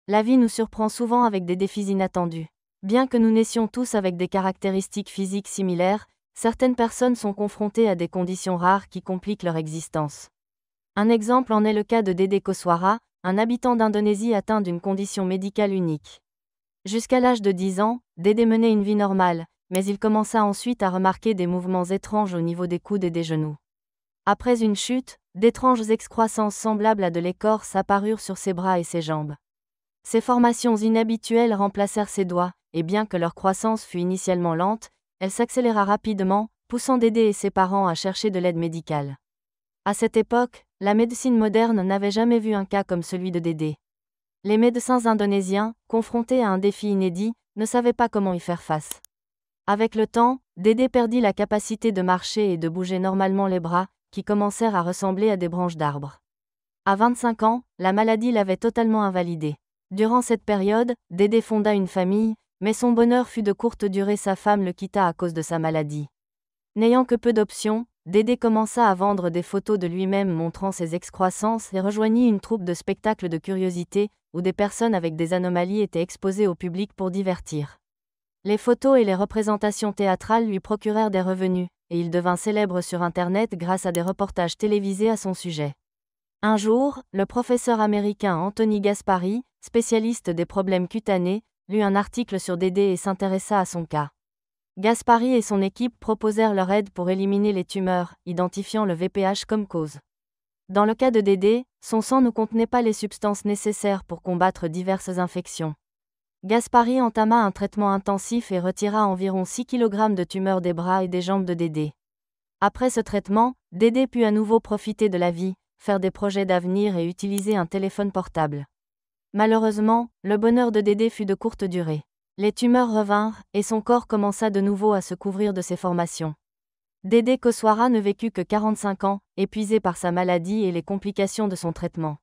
La vie nous surprend souvent avec des défis inattendus. Bien que nous naissions tous avec des caractéristiques physiques similaires, certaines personnes sont confrontées à des conditions rares qui compliquent leur existence. Un exemple en est le cas de Dede Koswara, un habitant d'Indonésie atteint d'une condition médicale unique. Jusqu'à l'âge de 10 ans, Dede menait une vie normale, mais il commença ensuite à remarquer des mouvements étranges au niveau des coudes et des genoux. Après une chute, d'étranges excroissances semblables à de l'écorce apparurent sur ses bras et ses jambes. Ces formations inhabituelles remplacèrent ses doigts, et bien que leur croissance fut initialement lente, elle s'accéléra rapidement, poussant Dede et ses parents à chercher de l'aide médicale. À cette époque, la médecine moderne n'avait jamais vu un cas comme celui de Dede. Les médecins indonésiens, confrontés à un défi inédit, ne savaient pas comment y faire face. Avec le temps, Dede perdit la capacité de marcher et de bouger normalement les bras, qui commencèrent à ressembler à des branches d'arbres. À 25 ans, la maladie l'avait totalement invalidé. Durant cette période, Dede fonda une famille, mais son bonheur fut de courte durée, sa femme le quitta à cause de sa maladie. N'ayant que peu d'options, Dede commença à vendre des photos de lui-même montrant ses excroissances et rejoignit une troupe de spectacles de curiosité, où des personnes avec des anomalies étaient exposées au public pour divertir. Les photos et les représentations théâtrales lui procurèrent des revenus, et il devint célèbre sur Internet grâce à des reportages télévisés à son sujet. Un jour, le professeur américain Anthony Gaspari, spécialiste des problèmes cutanés, lut un article sur Dede et s'intéressa à son cas. Gaspari et son équipe proposèrent leur aide pour éliminer les tumeurs, identifiant le VPH comme cause. Dans le cas de Dede, son sang ne contenait pas les substances nécessaires pour combattre diverses infections. Gaspari entama un traitement intensif et retira environ 6 kg de tumeurs des bras et des jambes de Dede. Après ce traitement, Dede put à nouveau profiter de la vie, faire des projets d'avenir et utiliser un téléphone portable. Malheureusement, le bonheur de Dede fut de courte durée. Les tumeurs revinrent, et son corps commença de nouveau à se couvrir de ses formations. Dede Koswara ne vécut que 45 ans, épuisé par sa maladie et les complications de son traitement.